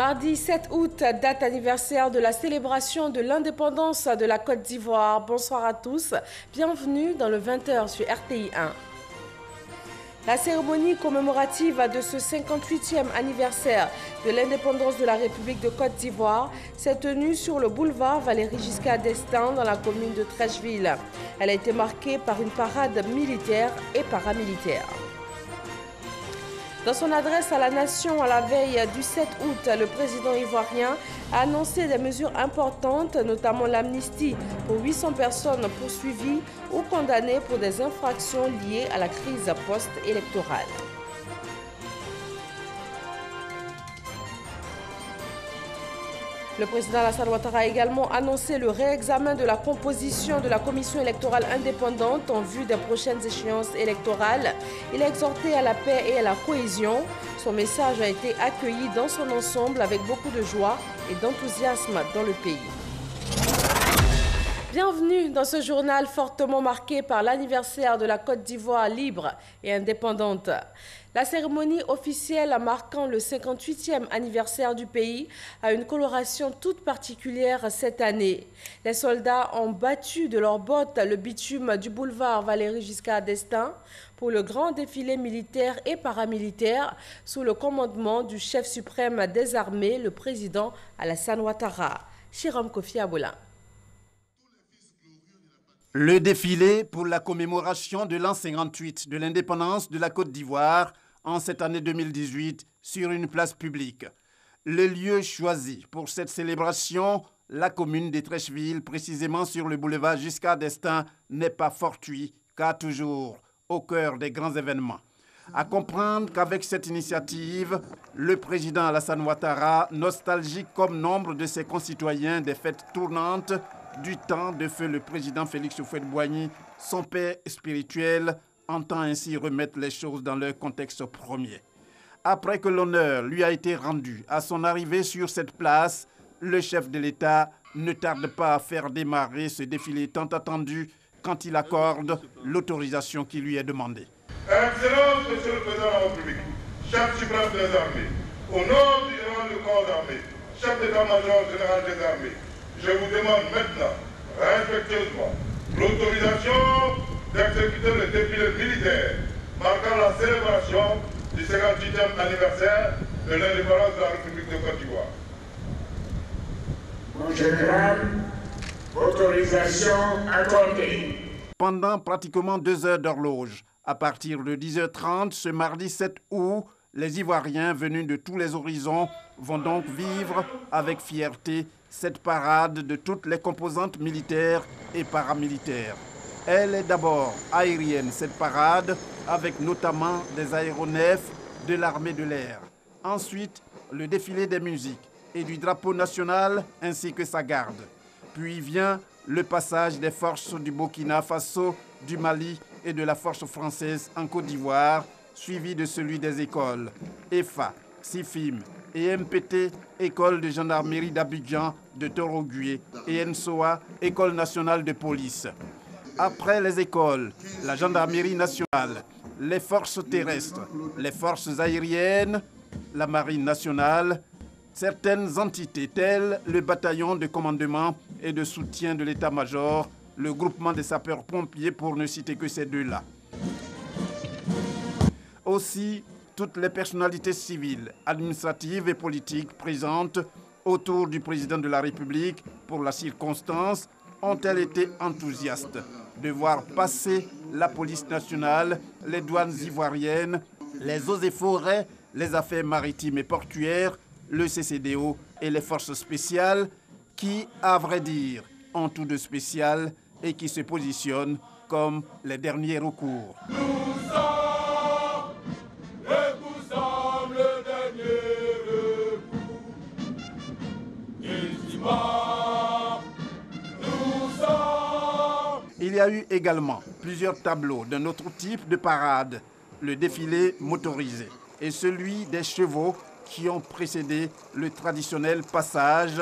Mardi 7 août, date anniversaire de la célébration de l'indépendance de la Côte d'Ivoire. Bonsoir à tous, bienvenue dans le 20h sur RTI 1. La cérémonie commémorative de ce 58e anniversaire de l'indépendance de la République de Côte d'Ivoire s'est tenue sur le boulevard Valéry-Giscard d'Estaing dans la commune de Treichville. Elle a été marquée par une parade militaire et paramilitaire. Dans son adresse à la nation à la veille du 7 août, le président ivoirien a annoncé des mesures importantes, notamment l'amnistie pour 800 personnes poursuivies ou condamnées pour des infractions liées à la crise post-électorale. Le président Alassane Ouattara a également annoncé le réexamen de la composition de la commission électorale indépendante en vue des prochaines échéances électorales. Il a exhorté à la paix et à la cohésion. Son message a été accueilli dans son ensemble avec beaucoup de joie et d'enthousiasme dans le pays. Bienvenue dans ce journal fortement marqué par l'anniversaire de la Côte d'Ivoire libre et indépendante. La cérémonie officielle marquant le 58e anniversaire du pays a une coloration toute particulière cette année. Les soldats ont battu de leurs bottes le bitume du boulevard Valéry-Giscard d'Estaing pour le grand défilé militaire et paramilitaire sous le commandement du chef suprême des armées, le président Alassane Ouattara. Chiram Kofi Aboula. Le défilé pour la commémoration de l'an 58 de l'indépendance de la Côte d'Ivoire en cette année 2018 sur une place publique. Le lieu choisi pour cette célébration, la commune de Treichville, précisément sur le boulevard Giscard d'Estaing, n'est pas fortuit, car toujours au cœur des grands événements. À comprendre qu'avec cette initiative, le président Alassane Ouattara, nostalgique comme nombre de ses concitoyens des fêtes tournantes du temps de feu le président Félix Houphouët-Boigny, son père spirituel, entend ainsi remettre les choses dans leur contexte premier. Après que l'honneur lui a été rendu à son arrivée sur cette place, le chef de l'État ne tarde pas à faire démarrer ce défilé tant attendu quand il accorde l'autorisation qui lui est demandée. Excellence, Monsieur le Président de la République, chef suprême des armées, au nom du général du corps d'armée, chef d'état-major général des armées, je vous demande maintenant, respectueusement, l'autorisation d'exécuter le défilé militaire marquant la célébration du 58e anniversaire de l'indépendance de la République de Côte d'Ivoire. Mon général, autorisation accordée. Pendant pratiquement 2 heures d'horloge, à partir de 10h30 ce mardi 7 août, les Ivoiriens venus de tous les horizons vont donc vivre avec fierté cette parade de toutes les composantes militaires et paramilitaires. Elle est d'abord aérienne, cette parade, avec notamment des aéronefs de l'armée de l'air. Ensuite, le défilé des musiques et du drapeau national ainsi que sa garde. Puis vient le passage des forces du Burkina Faso, du Mali et de la force française en Côte d'Ivoire, suivi de celui des écoles EFA, SIFIM et MPT, École de gendarmerie d'Abidjan, de Torogué, et NSOA, École nationale de police. Après les écoles, la gendarmerie nationale, les forces terrestres, les forces aériennes, la marine nationale, certaines entités telles le bataillon de commandement et de soutien de l'état-major, le groupement des sapeurs-pompiers pour ne citer que ces deux-là. Aussi, toutes les personnalités civiles, administratives et politiques présentes autour du président de la République pour la circonstance ont-elles été enthousiastes de voir passer la police nationale, les douanes ivoiriennes, les eaux et forêts, les affaires maritimes et portuaires, le CCDO et les forces spéciales qui, à vrai dire, ont tout de spécial et qui se positionnent comme les derniers recours. Il y a eu également plusieurs tableaux d'un autre type de parade, le défilé motorisé et celui des chevaux qui ont précédé le traditionnel passage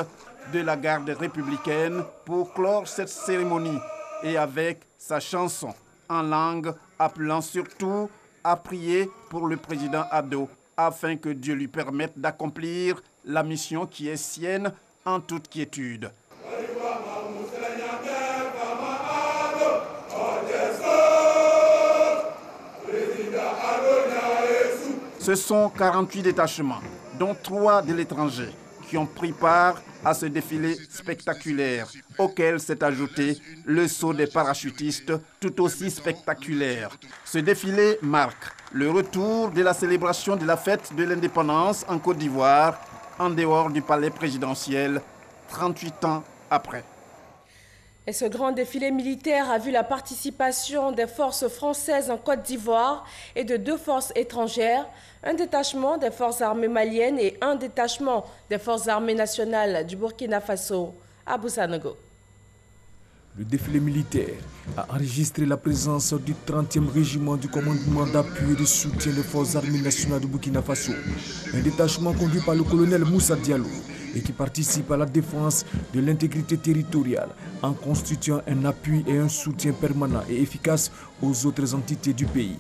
de la garde républicaine pour clore cette cérémonie et avec sa chanson en langue appelant surtout à prier pour le président Ado afin que Dieu lui permette d'accomplir la mission qui est sienne en toute quiétude. Ce sont 48 détachements, dont 3 de l'étranger, qui ont pris part à ce défilé spectaculaire, auquel s'est ajouté le saut des parachutistes, tout aussi spectaculaire. Ce défilé marque le retour de la célébration de la fête de l'indépendance en Côte d'Ivoire, en dehors du palais présidentiel, 38 ans après. Et ce grand défilé militaire a vu la participation des forces françaises en Côte d'Ivoire et de 2 forces étrangères, un détachement des forces armées maliennes et un détachement des forces armées nationales du Burkina Faso à Boussanogo. Le défilé militaire a enregistré la présence du 30e régiment du commandement d'appui et de soutien des forces armées nationales du Burkina Faso, un détachement conduit par le colonel Moussa Diallo et qui participe à la défense de l'intégrité territoriale en constituant un appui et un soutien permanent et efficace aux autres entités du pays.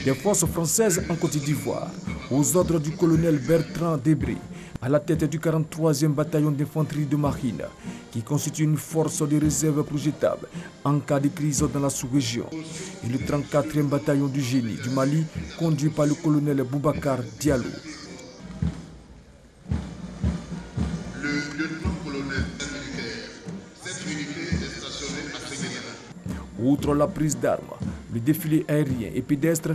Les forces françaises en Côte d'Ivoire, aux ordres du colonel Bertrand Debré, à la tête du 43e bataillon d'infanterie de marine, qui constitue une force de réserve projetable en cas de crise dans la sous-région, et le 34e bataillon du génie du Mali, conduit par le colonel Boubacar Diallo. Le lieutenant-colonel militaire, cette unité est stationnée à Séguéna. Outre la prise d'armes, le défilé aérien et pédestre,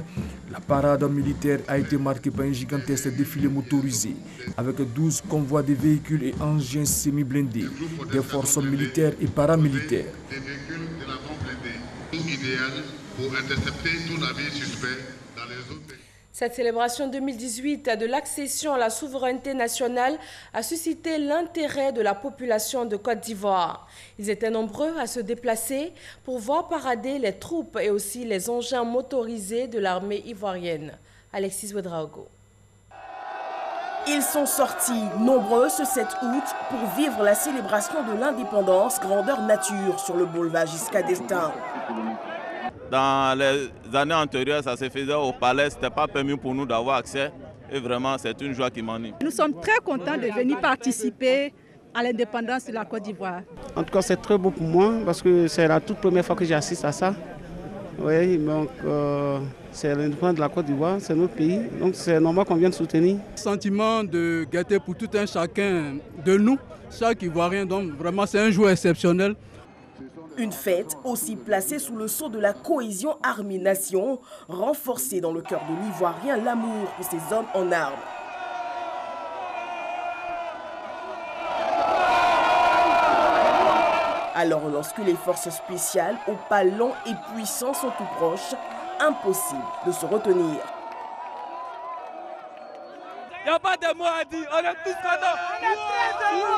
la parade militaire a été marquée par un gigantesque défilé motorisé avec 12 convois de véhicules et engins semi-blindés, des forces militaires et paramilitaires. Des véhicules de l'avant blindé, tout idéal pour intercepter tout navire suspect dans les zones. Cette célébration 2018 de l'accession à la souveraineté nationale a suscité l'intérêt de la population de Côte d'Ivoire. Ils étaient nombreux à se déplacer pour voir parader les troupes et aussi les engins motorisés de l'armée ivoirienne. Alexis Ouedraogo. Ils sont sortis nombreux ce 7 août pour vivre la célébration de l'indépendance grandeur nature sur le boulevard Giscard d'Estaing. Dans les années antérieures, ça se faisait au palais, ce n'était pas permis pour nous d'avoir accès. Et vraiment, c'est une joie qui m'anime. Nous sommes très contents de venir participer à l'indépendance de la Côte d'Ivoire. En tout cas, c'est très beau pour moi parce que c'est la toute première fois que j'assiste à ça. Oui, donc c'est l'indépendance de la Côte d'Ivoire, c'est notre pays, donc c'est normal qu'on vienne soutenir. Sentiment de gaieté pour tout un chacun de nous, chaque Ivoirien, donc vraiment c'est un jour exceptionnel. Une fête aussi placée sous le sceau de la cohésion armée-nation, renforcée dans le cœur de l'Ivoirien l'amour pour ses hommes en armes. Alors lorsque les forces spéciales aux pas longs et puissants sont tout proches, impossible de se retenir. Il n'y a pas de mots à dire, on est tous contents. On est très heureux.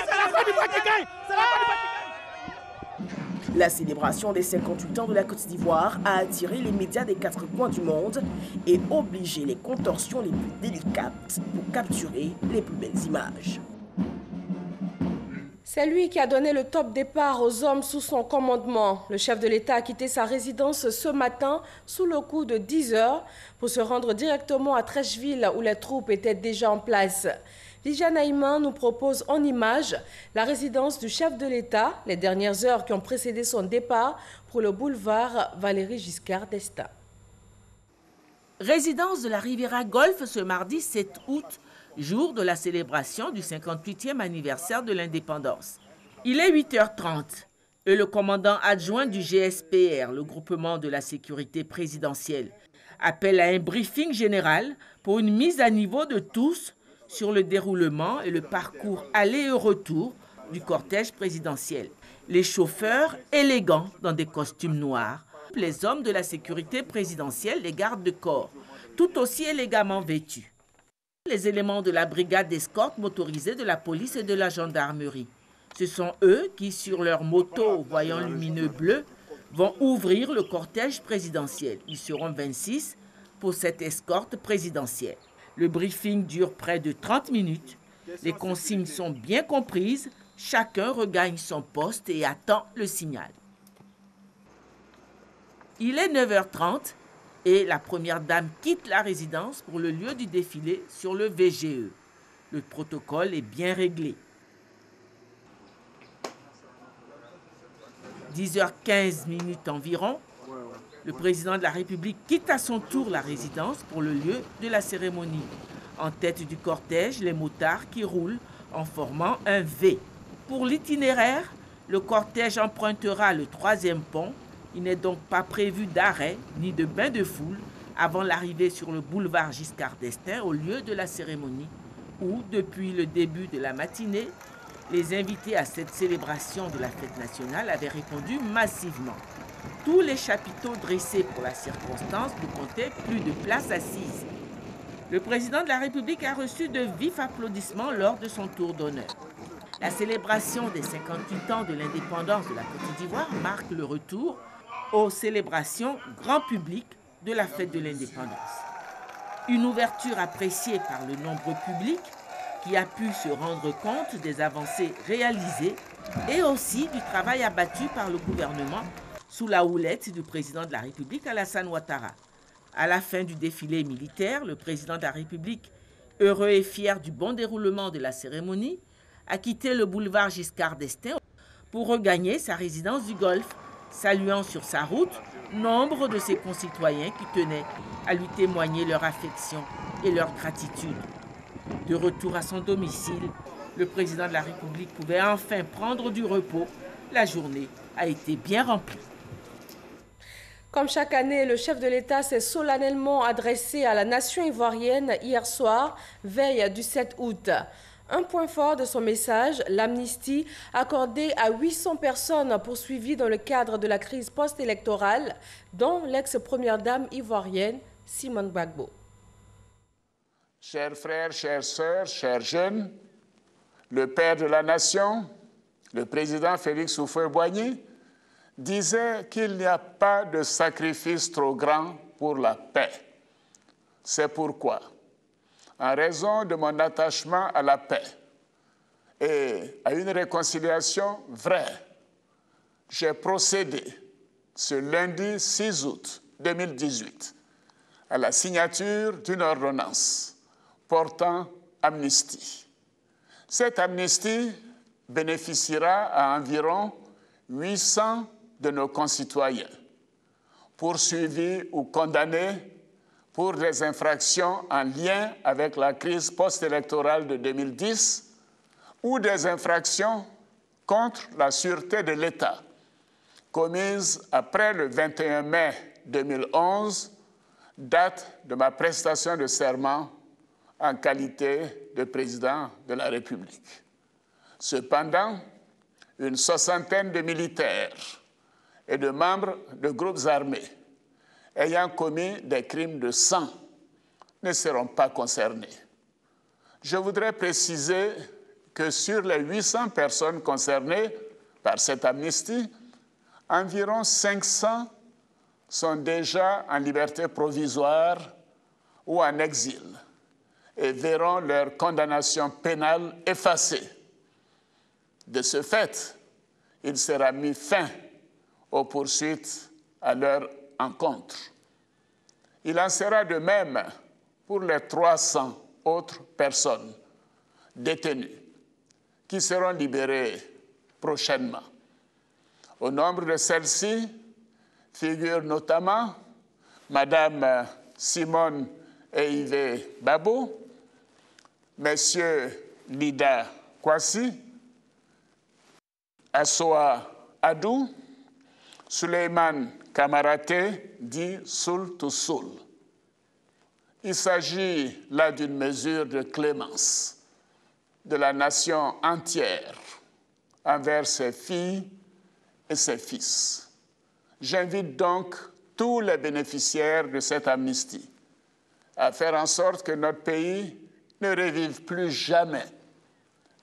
C'est la Côte d'Ivoire qui gagne. C'est la Côte d'Ivoire qui gagne. La célébration des 58 ans de la Côte d'Ivoire a attiré les médias des 4 coins du monde et obligé les contorsions les plus délicates pour capturer les plus belles images. C'est lui qui a donné le top départ aux hommes sous son commandement. Le chef de l'État a quitté sa résidence ce matin sous le coup de 10 heures pour se rendre directement à Treichville où les troupes étaient déjà en place. Lydia Naïman nous propose en images la résidence du chef de l'État, les dernières heures qui ont précédé son départ pour le boulevard Valéry Giscard d'Estaing. Résidence de la Riviera Golf ce mardi 7 août, jour de la célébration du 58e anniversaire de l'indépendance. Il est 8h30 et le commandant adjoint du GSPR, le groupement de la sécurité présidentielle, appelle à un briefing général pour une mise à niveau de tous sur le déroulement et le parcours aller et retour du cortège présidentiel. Les chauffeurs élégants dans des costumes noirs, les hommes de la sécurité présidentielle, les gardes de corps, tout aussi élégamment vêtus. Les éléments de la brigade d'escorte motorisée de la police et de la gendarmerie. Ce sont eux qui, sur leurs motos au voyant lumineux bleu, vont ouvrir le cortège présidentiel. Ils seront 26 pour cette escorte présidentielle. Le briefing dure près de 30 minutes. Les consignes sont bien comprises. Chacun regagne son poste et attend le signal. Il est 9h30 et la première dame quitte la résidence pour le lieu du défilé sur le VGE. Le protocole est bien réglé. 10h15 environ, le président de la République quitte à son tour la résidence pour le lieu de la cérémonie. En tête du cortège, les motards qui roulent en formant un V. Pour l'itinéraire, le cortège empruntera le 3e pont. Il n'est donc pas prévu d'arrêt ni de bain de foule avant l'arrivée sur le boulevard Giscard d'Estaing au lieu de la cérémonie où, depuis le début de la matinée, les invités à cette célébration de la fête nationale avaient répondu massivement. Tous les chapiteaux dressés pour la circonstance ne comptaient plus de places assises. Le président de la République a reçu de vifs applaudissements lors de son tour d'honneur. La célébration des 58 ans de l'indépendance de la Côte d'Ivoire marque le retour aux célébrations grand public de la fête de l'indépendance. Une ouverture appréciée par le nombreux public qui a pu se rendre compte des avancées réalisées et aussi du travail abattu par le gouvernement sous la houlette du président de la République Alassane Ouattara. À la fin du défilé militaire, le président de la République, heureux et fier du bon déroulement de la cérémonie, a quitté le boulevard Giscard d'Estaing pour regagner sa résidence du Golfe, saluant sur sa route nombre de ses concitoyens qui tenaient à lui témoigner leur affection et leur gratitude. De retour à son domicile, le président de la République pouvait enfin prendre du repos. La journée a été bien remplie. Comme chaque année, le chef de l'État s'est solennellement adressé à la nation ivoirienne hier soir, veille du 7 août. Un point fort de son message, l'amnistie accordée à 800 personnes poursuivies dans le cadre de la crise post-électorale, dont l'ex-première dame ivoirienne, Simone Gbagbo. Chers frères, chères sœurs, chers jeunes, le père de la nation, le président Félix Houphouët-Boigny, disait qu'il n'y a pas de sacrifice trop grand pour la paix. C'est pourquoi, en raison de mon attachement à la paix et à une réconciliation vraie, j'ai procédé ce lundi 6 août 2018 à la signature d'une ordonnance portant amnistie. Cette amnistie bénéficiera à environ 800 de nos concitoyens, poursuivis ou condamnés pour des infractions en lien avec la crise post-électorale de 2010 ou des infractions contre la sûreté de l'État commises après le 21 mai 2011, date de ma prestation de serment en qualité de président de la République. Cependant, une soixantaine de militaires et de membres de groupes armés ayant commis des crimes de sang ne seront pas concernés. Je voudrais préciser que sur les 800 personnes concernées par cette amnistie, environ 500 sont déjà en liberté provisoire ou en exil et verront leur condamnation pénale effacée. De ce fait, il sera mis fin aux poursuites à leur encontre. Il en sera de même pour les 300 autres personnes détenues qui seront libérées prochainement. Au nombre de celles-ci figurent notamment Madame Simone Eivé Babo, Messieurs Lida Kwasi, Assoa Adou, Suleiman Kamaraté, dit Soul to Soul. Il s'agit là d'une mesure de clémence de la nation entière envers ses filles et ses fils. J'invite donc tous les bénéficiaires de cette amnistie à faire en sorte que notre pays ne revive plus jamais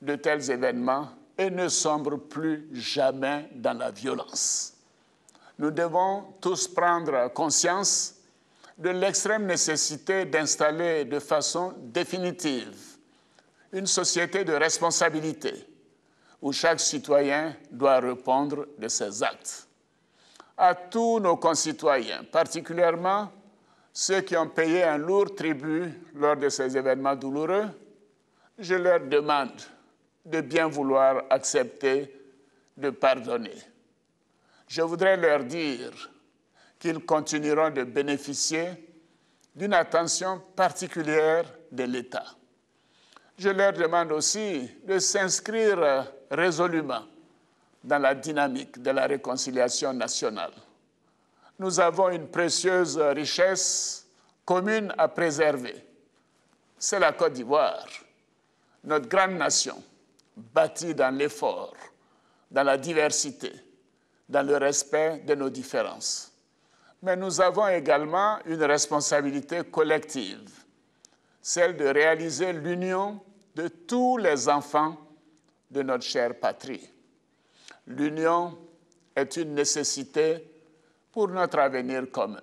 de tels événements et ne sombre plus jamais dans la violence. Nous devons tous prendre conscience de l'extrême nécessité d'installer de façon définitive une société de responsabilité où chaque citoyen doit répondre de ses actes. À tous nos concitoyens, particulièrement ceux qui ont payé un lourd tribut lors de ces événements douloureux, je leur demande de bien vouloir accepter de pardonner. Je voudrais leur dire qu'ils continueront de bénéficier d'une attention particulière de l'État. Je leur demande aussi de s'inscrire résolument dans la dynamique de la réconciliation nationale. Nous avons une précieuse richesse commune à préserver. C'est la Côte d'Ivoire, notre grande nation, bâtie dans l'effort, dans la diversité, dans le respect de nos différences. Mais nous avons également une responsabilité collective, celle de réaliser l'union de tous les enfants de notre chère patrie. L'union est une nécessité pour notre avenir commun.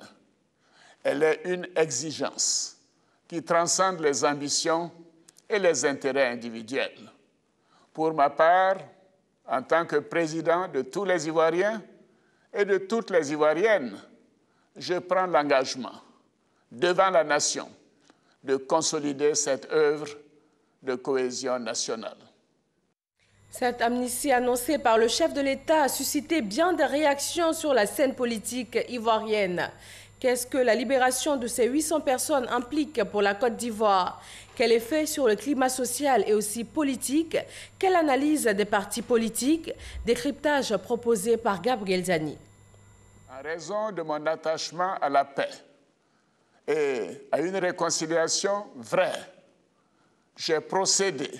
Elle est une exigence qui transcende les ambitions et les intérêts individuels. Pour ma part, en tant que président de tous les Ivoiriens et de toutes les Ivoiriennes, je prends l'engagement devant la nation de consolider cette œuvre de cohésion nationale. Cette amnistie annoncée par le chef de l'État a suscité bien des réactions sur la scène politique ivoirienne. Qu'est-ce que la libération de ces 800 personnes implique pour la Côte d'Ivoire? Quel effet sur le climat social et aussi politique? Quelle analyse des partis politiques? Décryptage proposé par Gabriel Zani. En raison de mon attachement à la paix et à une réconciliation vraie, j'ai procédé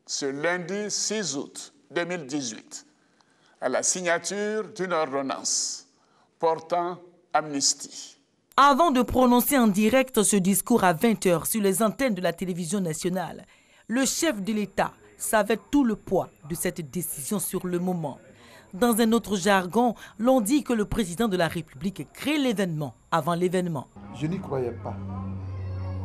ce lundi 6 août 2018 à la signature d'une ordonnance portant amnistie. Avant de prononcer en direct ce discours à 20h sur les antennes de la télévision nationale, le chef de l'État savait tout le poids de cette décision sur le moment. Dans un autre jargon, l'on dit que le président de la République crée l'événement avant l'événement. Je n'y croyais pas.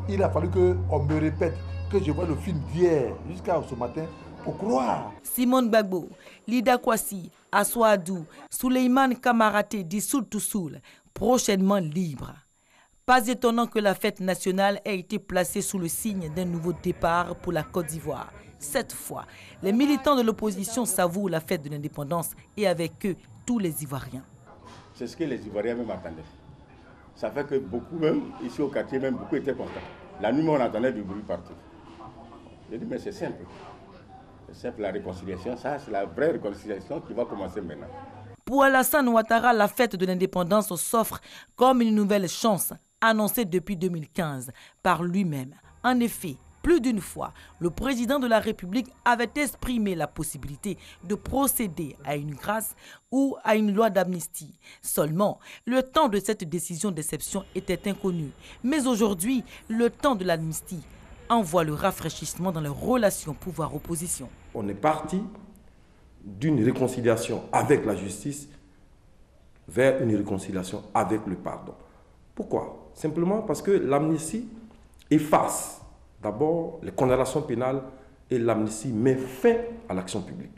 Il a fallu qu'on me répète que je vois le film d'hier jusqu'à ce matin pour croire. Simone Gbagbo, Lida Kwasi, Assoadou, Souleymane Kamaraté dit Soul to Soul, prochainement libre. Pas étonnant que la fête nationale ait été placée sous le signe d'un nouveau départ pour la Côte d'Ivoire. Cette fois, les militants de l'opposition savourent la fête de l'indépendance et avec eux, tous les Ivoiriens. C'est ce que les Ivoiriens même attendaient. Ça fait que beaucoup, même ici au quartier, même beaucoup étaient contents. La nuit, on entendait du bruit partout. J'ai dit, mais c'est simple. C'est simple, la réconciliation, ça, c'est la vraie réconciliation qui va commencer maintenant. Pour Alassane Ouattara, la fête de l'indépendance s'offre comme une nouvelle chance, annoncée depuis 2015 par lui-même. En effet, plus d'une fois, le président de la République avait exprimé la possibilité de procéder à une grâce ou à une loi d'amnistie. Seulement, le temps de cette décision d'exception était inconnu. Mais aujourd'hui, le temps de l'amnistie envoie le rafraîchissement dans les relations pouvoir-opposition. On est parti d'une réconciliation avec la justice vers une réconciliation avec le pardon. Pourquoi? Simplement parce que l'amnistie efface d'abord les condamnations pénales et l'amnistie met fin à l'action publique.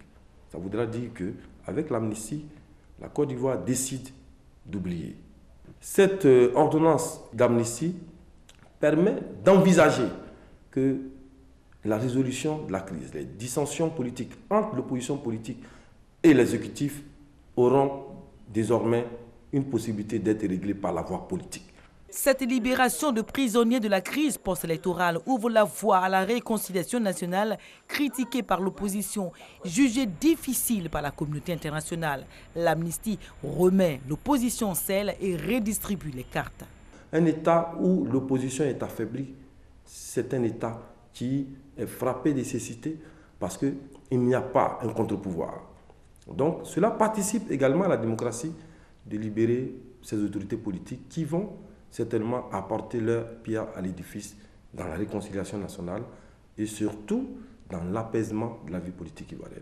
Ça voudra dire qu'avec l'amnistie, la Côte d'Ivoire décide d'oublier. Cette ordonnance d'amnistie permet d'envisager que la résolution de la crise, les dissensions politiques entre l'opposition politique et l'exécutif auront désormais une possibilité d'être réglées par la voie politique. Cette libération de prisonniers de la crise post-électorale ouvre la voie à la réconciliation nationale critiquée par l'opposition, jugée difficile par la communauté internationale. L'amnistie remet l'opposition en selle et redistribue les cartes. Un État où l'opposition est affaiblie, c'est un État qui est frappé de cécité parce qu'il n'y a pas un contre-pouvoir. Donc cela participe également à la démocratie de libérer ces autorités politiques qui vont certainement apporter leur pierre à l'édifice dans la réconciliation nationale et surtout dans l'apaisement de la vie politique ivoirienne.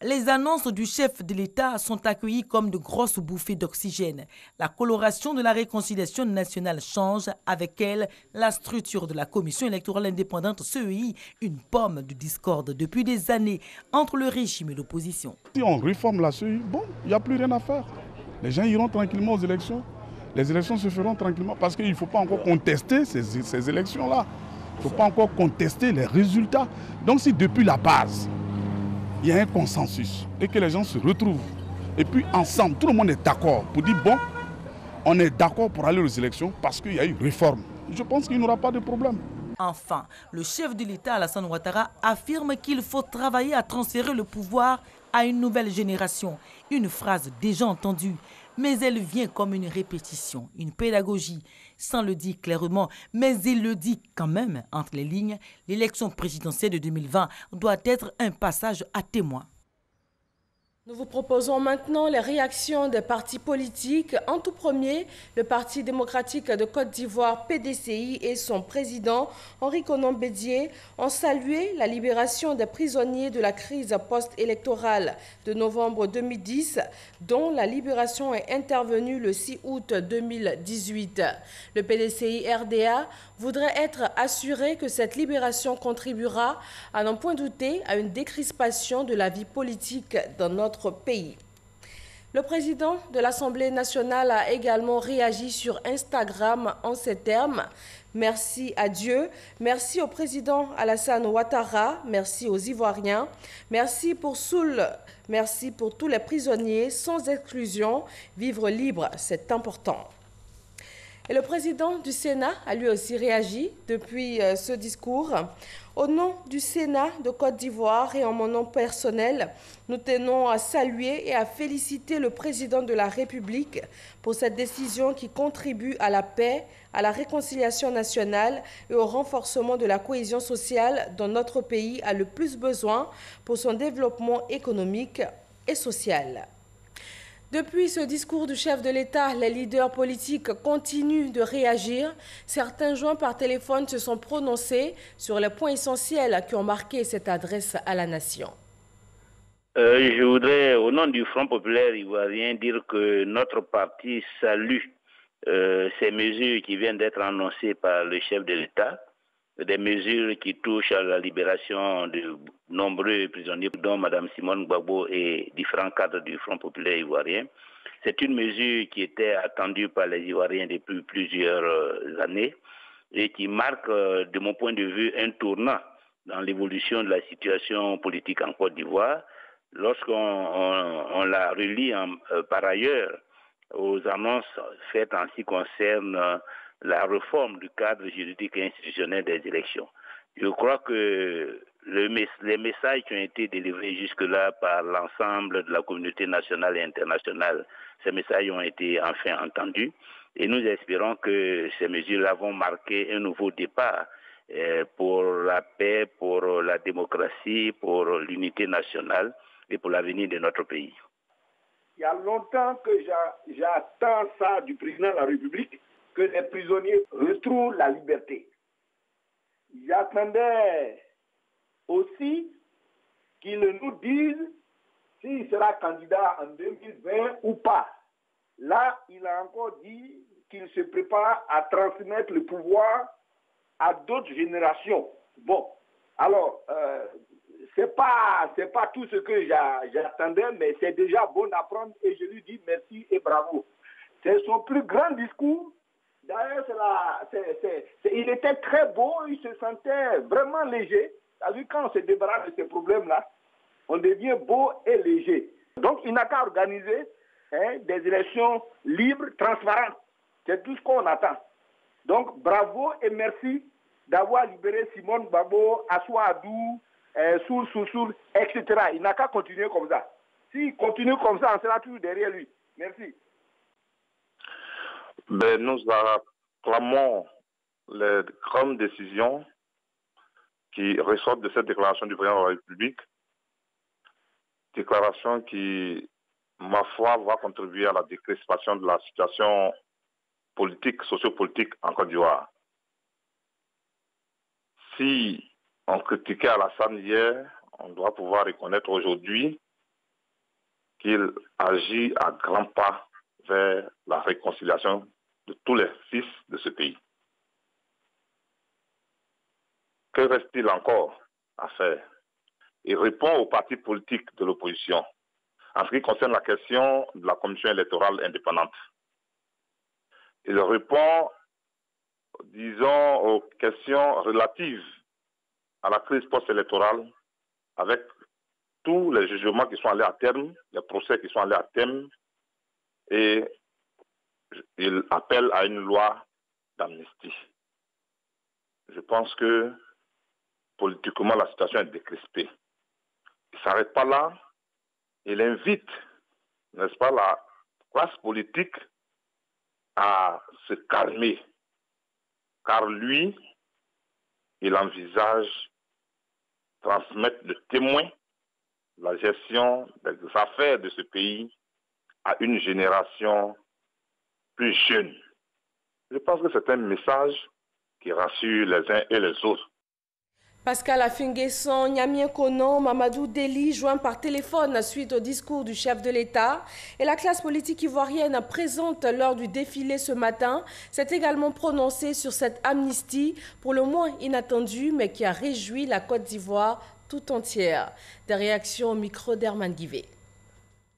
Les annonces du chef de l'État sont accueillies comme de grosses bouffées d'oxygène. La coloration de la réconciliation nationale change, avec elle la structure de la commission électorale indépendante CEI, une pomme de discorde depuis des années entre le régime et l'opposition. Si on réforme la CEI, bon, il n'y a plus rien à faire. Les gens iront tranquillement aux élections. Les élections se feront tranquillement parce qu'il ne faut pas encore contester ces élections-là. Il ne faut pas encore contester les résultats. Donc si depuis la base, il y a un consensus et que les gens se retrouvent, et puis ensemble, tout le monde est d'accord pour dire, bon, on est d'accord pour aller aux élections parce qu'il y a eu réforme. Je pense qu'il n'y aura pas de problème. Enfin, le chef de l'État, Alassane Ouattara, affirme qu'il faut travailler à transférer le pouvoir à une nouvelle génération. Une phrase déjà entendue, mais elle vient comme une répétition, une pédagogie, sans le dire clairement, mais il le dit quand même entre les lignes. L'élection présidentielle de 2020 doit être un passage à témoin. Nous vous proposons maintenant les réactions des partis politiques. En tout premier, le Parti démocratique de Côte d'Ivoire, PDCI, et son président, Henri Konan Bédié, ont salué la libération des prisonniers de la crise post-électorale de novembre 2010, dont la libération est intervenue le 6 août 2018. Le PDCI-RDA voudrait être assuré que cette libération contribuera, à n'en point douter, à une décrispation de la vie politique dans notre pays. Le président de l'Assemblée nationale a également réagi sur Instagram en ces termes. Merci à Dieu, merci au président Alassane Ouattara, merci aux Ivoiriens, merci pour tous les prisonniers sans exclusion. Vivre libre, c'est important. Et le président du Sénat a lui aussi réagi depuis ce discours. Au nom du Sénat de Côte d'Ivoire et en mon nom personnel, nous tenons à saluer et à féliciter le président de la République pour cette décision qui contribue à la paix, à la réconciliation nationale et au renforcement de la cohésion sociale dont notre pays a le plus besoin pour son développement économique et social. Depuis ce discours du chef de l'État, les leaders politiques continuent de réagir. Certains joints par téléphone se sont prononcés sur les points essentiels qui ont marqué cette adresse à la nation. Je voudrais, au nom du Front populaire ivoirien, dire que notre parti salue ces mesures qui viennent d'être annoncées par le chef de l'État, des mesures qui touchent à la libération de nombreux prisonniers, dont Mme Simone Gbagbo et différents cadres du Front populaire ivoirien. C'est une mesure qui était attendue par les Ivoiriens depuis plusieurs années et qui marque, de mon point de vue, un tournant dans l'évolution de la situation politique en Côte d'Ivoire. Lorsqu'on la relie par ailleurs aux annonces faites en ce qui concerne la réforme du cadre juridique et institutionnel des élections. Je crois que les messages qui ont été délivrés jusque-là par l'ensemble de la communauté nationale et internationale, ces messages ont été enfin entendus et nous espérons que ces mesures-là vont marquer un nouveau départ pour la paix, pour la démocratie, pour l'unité nationale et pour l'avenir de notre pays. Il y a longtemps que j'attends ça du président de la République, que les prisonniers retrouvent la liberté. J'attendais aussi qu'il nous dise s'il sera candidat en 2020 ou pas. Là, il a encore dit qu'il se prépare à transmettre le pouvoir à d'autres générations. Bon, alors, c'est pas tout ce que j'attendais, mais c'est déjà bon d'apprendre et je lui dis merci et bravo. C'est son plus grand discours. D'ailleurs, il était très beau, il se sentait vraiment léger. C'est-à-dire quand on se débarrasse de ces problèmes-là, on devient beau et léger. Donc, il n'a qu'à organiser des élections libres, transparentes. C'est tout ce qu'on attend. Donc, bravo et merci d'avoir libéré Simone Gbagbo, Assou Adou, Soul, etc. Il n'a qu'à continuer comme ça. S'il continue comme ça, on sera toujours derrière lui. Merci. Nous acclamons les grandes décisions qui ressortent de cette déclaration du président de la République. Déclaration qui, ma foi, va contribuer à la décrispation de la situation politique, sociopolitique en Côte d'Ivoire. Si on critiquait Alassane hier, on doit pouvoir reconnaître aujourd'hui qu'il agit à grands pas vers la réconciliation de tous les fils de ce pays. Que reste-t-il encore à faire? Il répond aux partis politiques de l'opposition en ce qui concerne la question de la commission électorale indépendante. Il répond disons, aux questions relatives à la crise post-électorale, avec tous les jugements qui sont allés à terme, les procès qui sont allés à terme, et il appelle à une loi d'amnistie. Je pense que politiquement, la situation est décrispée. Il ne s'arrête pas là. Il invite, n'est-ce pas, la classe politique à se calmer. Car lui, il envisage transmettre de témoin la gestion des affaires de ce pays à une génération plus jeune. Je pense que c'est un message qui rassure les uns et les autres. Pascal Afinguesson, Nyamien Konon, Mamadou Deli, joint par téléphone suite au discours du chef de l'État. Et la classe politique ivoirienne présente lors du défilé ce matin s'est également prononcée sur cette amnistie, pour le moins inattendue, mais qui a réjoui la Côte d'Ivoire tout entière. Des réactions au micro d'Herman Guivet.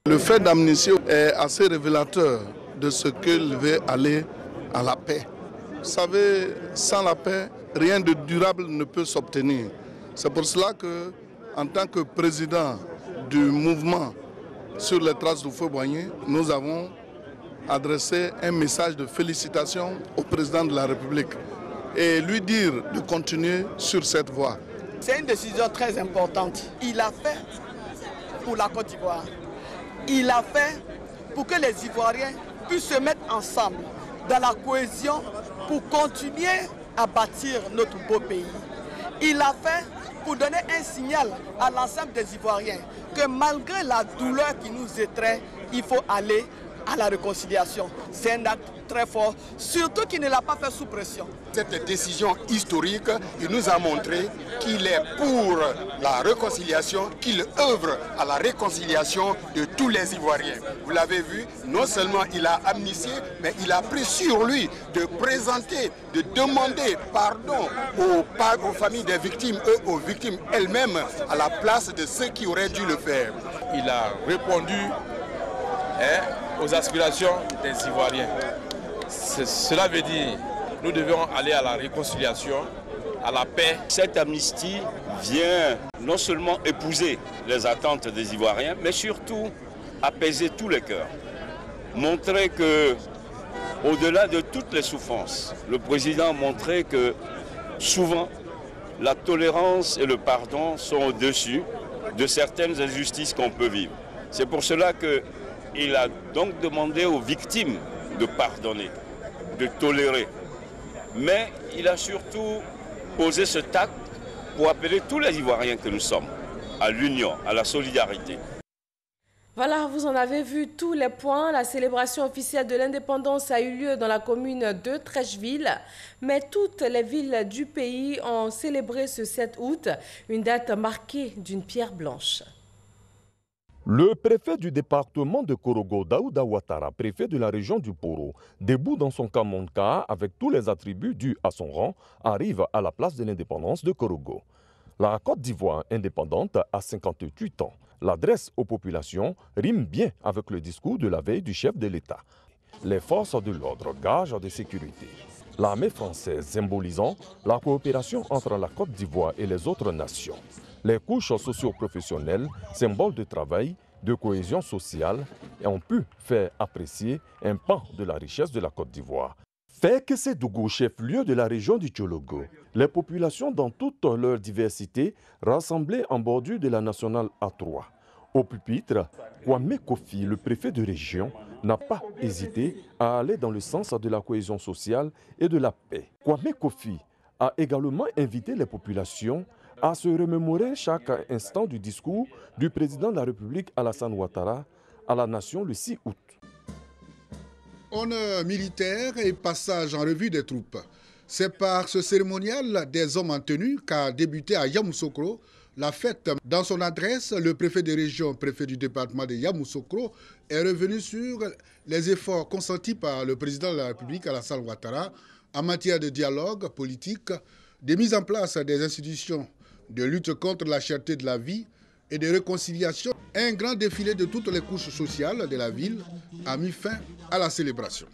Le fait d'amnistie est assez révélateur de ce qu'il veut aller à la paix. Vous savez, sans la paix, rien de durable ne peut s'obtenir. C'est pour cela que, en tant que président du mouvement sur les traces du feu Boigny, nous avons adressé un message de félicitations au président de la République et lui dire de continuer sur cette voie. C'est une décision très importante. Il a fait pour la Côte d'Ivoire. Il a fait pour que les Ivoiriens puissent se mettre ensemble dans la cohésion pour continuer à bâtir notre beau pays. Il a fait pour donner un signal à l'ensemble des Ivoiriens que malgré la douleur qui nous étreint, il faut aller à la réconciliation. C'est un acte très fort, surtout qu'il ne l'a pas fait sous pression. Cette décision historique, il nous a montré qu'il est pour la réconciliation, qu'il œuvre à la réconciliation de tous les Ivoiriens. Vous l'avez vu, non seulement il a amnistié, mais il a pris sur lui de présenter, de demander pardon aux familles des victimes, aux victimes elles-mêmes, à la place de ceux qui auraient dû le faire. Il a répondu aux aspirations des Ivoiriens. Cela veut dire nous devons aller à la réconciliation, à la paix. Cette amnistie vient non seulement épouser les attentes des Ivoiriens, mais surtout apaiser tous les cœurs. Montrer que, au-delà de toutes les souffrances, le président a montré que souvent la tolérance et le pardon sont au-dessus de certaines injustices qu'on peut vivre. C'est pour cela qu'il a donc demandé aux victimes de pardonner, de tolérer. Mais il a surtout posé ce acte pour appeler tous les Ivoiriens que nous sommes à l'union, à la solidarité. Voilà, vous en avez vu tous les points. La célébration officielle de l'indépendance a eu lieu dans la commune de Treichville. Mais toutes les villes du pays ont célébré ce 7 août, une date marquée d'une pierre blanche. Le préfet du département de Korogo, Daouda Ouattara, préfet de la région du Poro, debout dans son Kamonka avec tous les attributs dus à son rang, arrive à la place de l'indépendance de Korogo. La Côte d'Ivoire indépendante a 58 ans. L'adresse aux populations rime bien avec le discours de la veille du chef de l'État. Les forces de l'ordre gagent de sécurité. L'armée française symbolisant la coopération entre la Côte d'Ivoire et les autres nations. Les couches socio-professionnelles, symboles de travail, de cohésion sociale, ont pu faire apprécier un pan de la richesse de la Côte d'Ivoire. Fait que c'est Dougou, chef-lieu de la région du Tchologo, les populations dans toute leur diversité rassemblées en bordure de la nationale A3. Au pupitre, Kwame Kofi, le préfet de région, n'a pas hésité à aller dans le sens de la cohésion sociale et de la paix. Kwame Kofi a également invité les populations à se remémorer chaque instant du discours du président de la République Alassane Ouattara à la nation le 6 août. Honneur militaire et passage en revue des troupes. C'est par ce cérémonial des hommes en tenue qu'a débuté à Yamoussoukro la fête. Dans son adresse, le préfet de région, préfet du département de Yamoussoukro, est revenu sur les efforts consentis par le président de la République Alassane Ouattara en matière de dialogue politique, de mise en place des institutions de lutte contre la cherté de la vie et de réconciliation. Un grand défilé de toutes les couches sociales de la ville a mis fin à la célébration.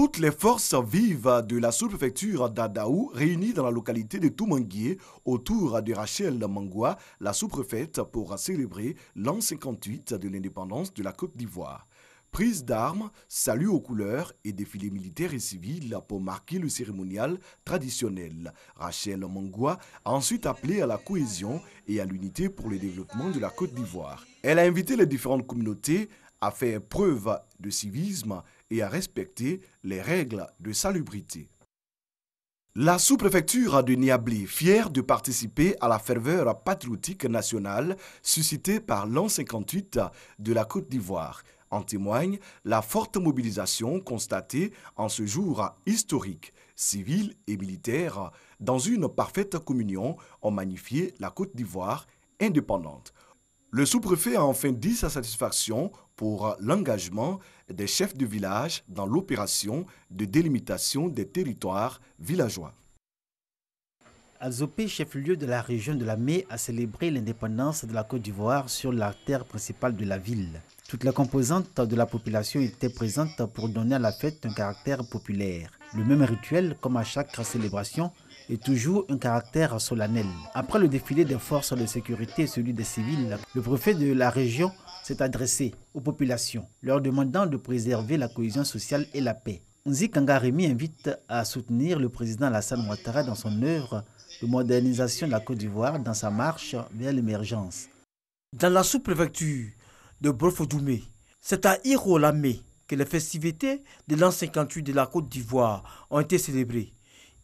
Toutes les forces vives de la sous-préfecture d'Adaou, réunies dans la localité de Toumanguié, autour de Rachel Mangwa, la sous-préfète, pour célébrer l'an 58 de l'indépendance de la Côte d'Ivoire. Prise d'armes, salut aux couleurs et défilé militaire et civil pour marquer le cérémonial traditionnel. Rachel Mangwa a ensuite appelé à la cohésion et à l'unité pour le développement de la Côte d'Ivoire. Elle a invité les différentes communautés à faire preuve de civisme et à respecter les règles de salubrité. La sous-préfecture de Niablé, fière de participer à la ferveur patriotique nationale suscitée par l'an 58 de la Côte d'Ivoire. En témoigne la forte mobilisation constatée en ce jour historique. Civils et militaires, dans une parfaite communion, ont magnifié la Côte d'Ivoire indépendante. Le sous-préfet a enfin dit sa satisfaction pour l'engagement des chefs de village dans l'opération de délimitation des territoires villageois. Azopé, chef-lieu de la région de la Mé, a célébré l'indépendance de la Côte d'Ivoire sur la terre principale de la ville. Toutes les composantes de la population étaient présentes pour donner à la fête un caractère populaire. Le même rituel, comme à chaque célébration, est toujours un caractère solennel. Après le défilé des forces de sécurité et celui des civils, le préfet de la région s'est adressé aux populations, leur demandant de préserver la cohésion sociale et la paix. Nzi Kangaremi invite à soutenir le président Alassane Ouattara dans son œuvre de modernisation de la Côte d'Ivoire dans sa marche vers l'émergence. Dans la sous-préfecture de Borfodoumé, c'est à Irolamé que les festivités de l'an 58 de la Côte d'Ivoire ont été célébrées.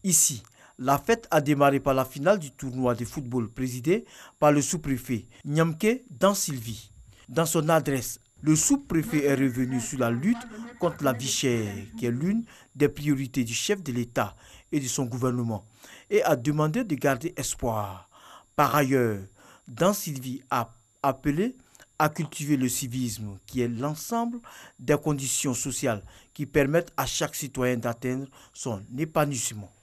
Ici, la fête a démarré par la finale du tournoi de football présidé par le sous-préfet Nyamke Dan Sylvie. Dans son adresse, le sous-préfet est revenu sur la lutte contre la vie chère, qui est l'une des priorités du chef de l'État et de son gouvernement, et a demandé de garder espoir. Par ailleurs, Dan Sylvie a appelé à cultiver le civisme, qui est l'ensemble des conditions sociales qui permettent à chaque citoyen d'atteindre son épanouissement.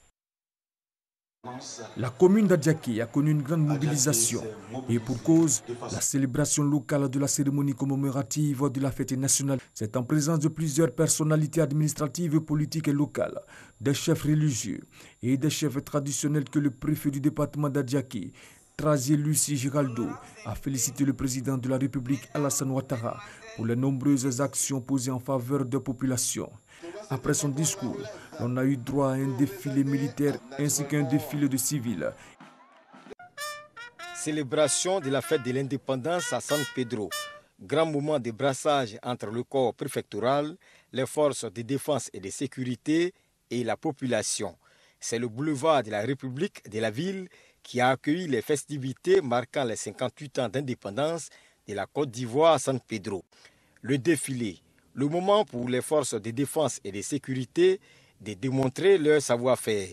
La commune d'Adjaké a connu une grande mobilisation et pour cause, la célébration locale de la cérémonie commémorative de la fête nationale. C'est en présence de plusieurs personnalités administratives, politiques et locales, des chefs religieux et des chefs traditionnels que le préfet du département d'Adjaké, Trazier Lucie Giraldo, a félicité le président de la République Alassane Ouattara pour les nombreuses actions posées en faveur de la population. Après son discours, on a eu droit à un défilé militaire ainsi qu'un défilé de civils. Célébration de la fête de l'indépendance à San Pedro. Grand moment de brassage entre le corps préfectoral, les forces de défense et de sécurité et la population. C'est le boulevard de la République de la ville qui a accueilli les festivités marquant les 58 ans d'indépendance de la Côte d'Ivoire à San Pedro. Le défilé, le moment pour les forces de défense et de sécurité de démontrer leur savoir-faire.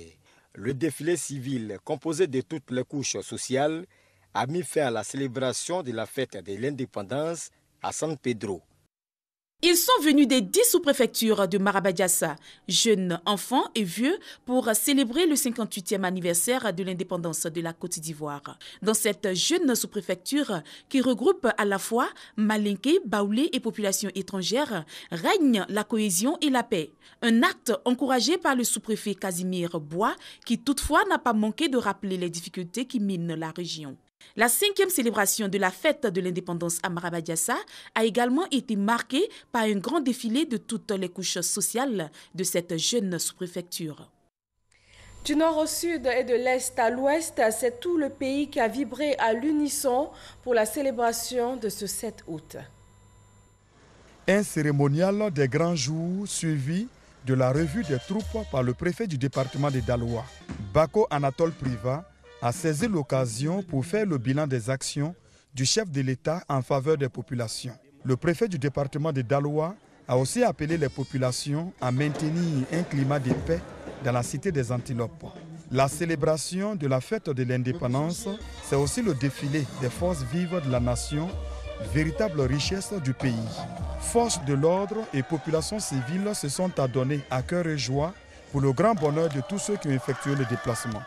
Le défilé civil, composé de toutes les couches sociales, a mis fin à la célébration de la fête de l'indépendance à San Pedro. Ils sont venus des 10 sous-préfectures de Marabadiassa, jeunes, enfants et vieux, pour célébrer le 58e anniversaire de l'indépendance de la Côte d'Ivoire. Dans cette jeune sous-préfecture, qui regroupe à la fois Malinké, Baoulé et populations étrangères, règne la cohésion et la paix. Un acte encouragé par le sous-préfet Casimir Bois, qui toutefois n'a pas manqué de rappeler les difficultés qui minent la région. La 5e célébration de la fête de l'indépendance à Marabadiassa a également été marquée par un grand défilé de toutes les couches sociales de cette jeune sous-préfecture. Du nord au sud et de l'est à l'ouest, c'est tout le pays qui a vibré à l'unisson pour la célébration de ce 7 août. Un cérémonial des grands jours suivi de la revue des troupes par le préfet du département de Daloa, Bako Anatole Priva, a saisi l'occasion pour faire le bilan des actions du chef de l'État en faveur des populations. Le préfet du département de Daloa a aussi appelé les populations à maintenir un climat de paix dans la cité des Antilopes. La célébration de la fête de l'indépendance, c'est aussi le défilé des forces vives de la nation, véritable richesse du pays. Forces de l'ordre et populations civiles se sont adonnées à cœur et joie pour le grand bonheur de tous ceux qui ont effectué le déplacement.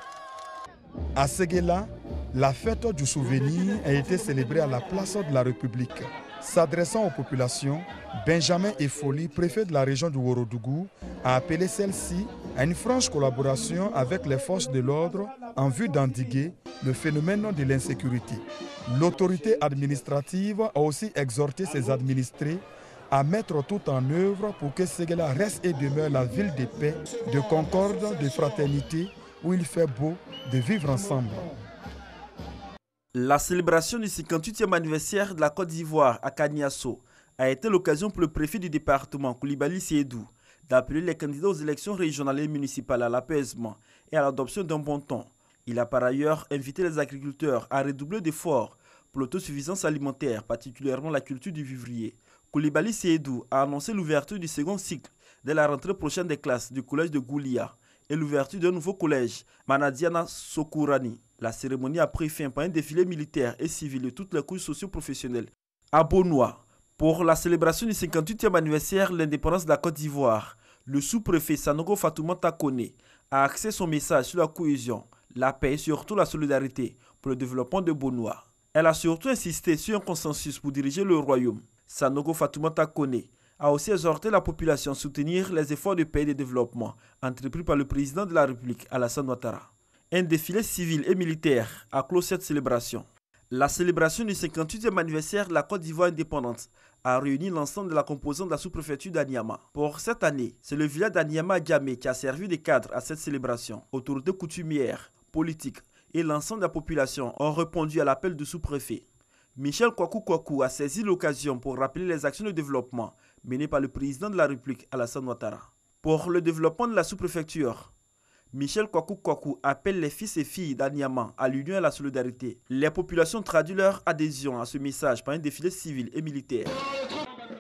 À Séguéla, la fête du souvenir a été célébrée à la place de la République. S'adressant aux populations, Benjamin Efoli, préfet de la région du Ourodougou, a appelé celle-ci à une franche collaboration avec les forces de l'ordre en vue d'endiguer le phénomène de l'insécurité. L'autorité administrative a aussi exhorté ses administrés à mettre tout en œuvre pour que Séguéla reste et demeure la ville de paix, de concorde, de fraternité, où il fait beau de vivre ensemble. La célébration du 58e anniversaire de la Côte d'Ivoire à Kaniasso a été l'occasion pour le préfet du département, Koulibaly Seydou, d'appeler les candidats aux élections régionales et municipales à l'apaisement et à l'adoption d'un bon ton. Il a par ailleurs invité les agriculteurs à redoubler d'efforts pour l'autosuffisance alimentaire, particulièrement la culture du vivrier. Koulibaly Seydou a annoncé l'ouverture du second cycle dès la rentrée prochaine des classes du collège de Goulia et l'ouverture d'un nouveau collège, Manadiana Sokourani. La cérémonie a pris fin par un défilé militaire et civil de toutes les couches socio-professionnelles à Bonois. Pour la célébration du 58e anniversaire de l'indépendance de la Côte d'Ivoire, le sous-préfet Sanogo Fatoumata Kone a axé son message sur la cohésion, la paix et surtout la solidarité pour le développement de Bonois. Elle a surtout insisté sur un consensus pour diriger le royaume. Sanogo Fatoumata Kone a aussi exhorté la population à soutenir les efforts de paix et de développement entrepris par le président de la République, Alassane Ouattara. Un défilé civil et militaire a clos cette célébration. La célébration du 58e anniversaire de la Côte d'Ivoire indépendante a réuni l'ensemble de la composante de la sous-préfecture d'Aniama. Pour cette année, c'est le village d'Aniama-Djamé qui a servi de cadre à cette célébration. Autorités coutumières, politiques et l'ensemble de la population ont répondu à l'appel du sous-préfet. Michel Kwaku a saisi l'occasion pour rappeler les actions de développement menées par le président de la République, Alassane Ouattara. Pour le développement de la sous-préfecture, Michel Kwaku appelle les fils et filles d'Aniama à l'union et à la solidarité. Les populations traduisent leur adhésion à ce message par un défilé civil et militaire.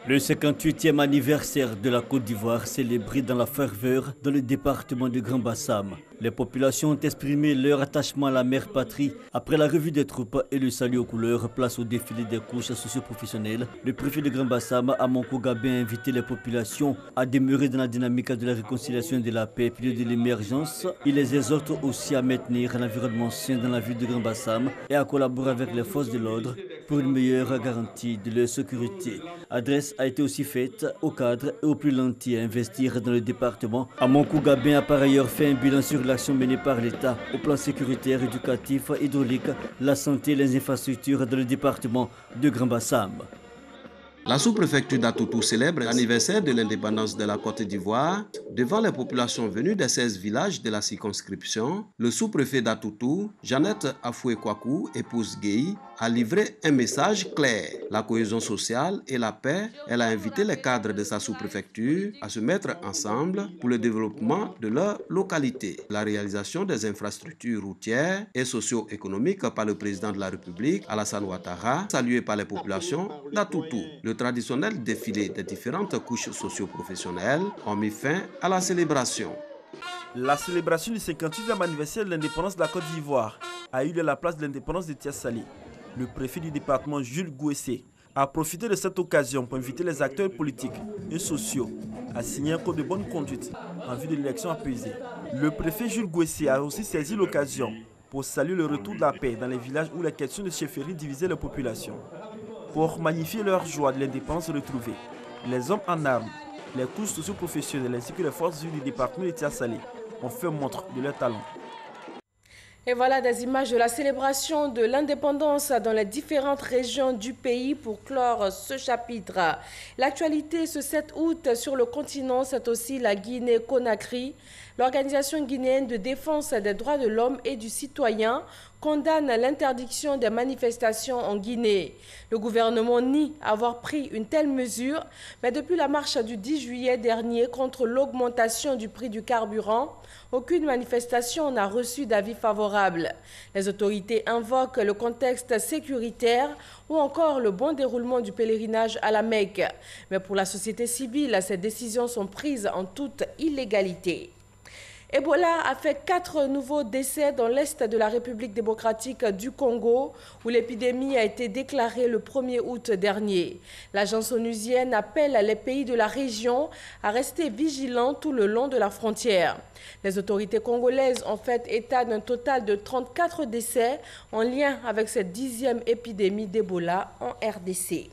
Le 58e anniversaire de la Côte d'Ivoire célébré dans la ferveur dans le département de Grand Bassam. Les populations ont exprimé leur attachement à la mère patrie. Après la revue des troupes et le salut aux couleurs, place au défilé des couches socio-professionnelles. Le préfet de Grand Bassam, Amonko Gabé, a invité les populations à demeurer dans la dynamique de la réconciliation et de la paix, puis de l'émergence. Il les exhorte aussi à maintenir un environnement sain dans la ville de Grand Bassam et à collaborer avec les forces de l'ordre pour une meilleure garantie de leur sécurité. Adresse a été aussi faite aux cadres et aux plus lentis à investir dans le département. Amonko Gabé a par ailleurs fait un bilan sur l'action menée par l'État au plan sécuritaire, éducatif, hydraulique, la santé et les infrastructures dans le département de Grand Bassam. La sous-préfecture d'Atoutou célèbre l'anniversaire de l'indépendance de la Côte d'Ivoire. Devant les populations venues des 16 villages de la circonscription, le sous-préfet d'Atoutou, Jeannette Afoué-Kwaku, épouse Gueye, a livré un message clair. La cohésion sociale et la paix, elle a invité les cadres de sa sous-préfecture à se mettre ensemble pour le développement de leur localité. La réalisation des infrastructures routières et socio-économiques par le président de la République, Alassane Ouattara, salué par les populations d'Atoutou. Le traditionnel défilé des différentes couches socio-professionnelles ont mis fin à la célébration. La célébration du 58e anniversaire de l'indépendance de la Côte d'Ivoire a eu lieu à la place de l'indépendance de Tiassali. Le préfet du département, Jules Gouessé, a profité de cette occasion pour inviter les acteurs politiques et sociaux à signer un code de bonne conduite en vue de l'élection apaisée. Le préfet Jules Gouessé a aussi saisi l'occasion pour saluer le retour de la paix dans les villages où les questions de chefferie divisaient les populations. Pour magnifier leur joie de l'indépendance retrouvée, les hommes en armes, les couches socio-professionnelles ainsi que les forces du département de Tiassali ont fait montre de leur talent. Et voilà des images de la célébration de l'indépendance dans les différentes régions du pays pour clore ce chapitre. L'actualité ce 7 août sur le continent, c'est aussi la Guinée-Conakry. L'Organisation guinéenne de défense des droits de l'homme et du citoyen condamne l'interdiction des manifestations en Guinée. Le gouvernement nie avoir pris une telle mesure, mais depuis la marche du 10 juillet dernier contre l'augmentation du prix du carburant, aucune manifestation n'a reçu d'avis favorable. Les autorités invoquent le contexte sécuritaire ou encore le bon déroulement du pèlerinage à la Mecque. Mais pour la société civile, ces décisions sont prises en toute illégalité. Ebola a fait 4 nouveaux décès dans l'est de la République démocratique du Congo, où l'épidémie a été déclarée le 1er août dernier. L'agence onusienne appelle les pays de la région à rester vigilants tout le long de la frontière. Les autorités congolaises ont fait état d'un total de 34 décès en lien avec cette 10e épidémie d'Ebola en RDC.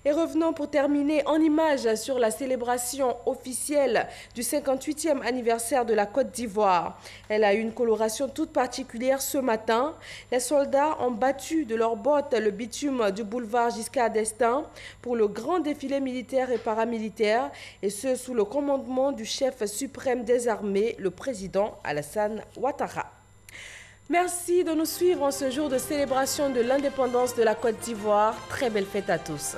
Et revenons pour terminer en images sur la célébration officielle du 58e anniversaire de la Côte d'Ivoire. Elle a eu une coloration toute particulière ce matin. Les soldats ont battu de leurs bottes le bitume du boulevard Giscard d'Estaing pour le grand défilé militaire et paramilitaire, et ce sous le commandement du chef suprême des armées, le président Alassane Ouattara. Merci de nous suivre en ce jour de célébration de l'indépendance de la Côte d'Ivoire. Très belle fête à tous.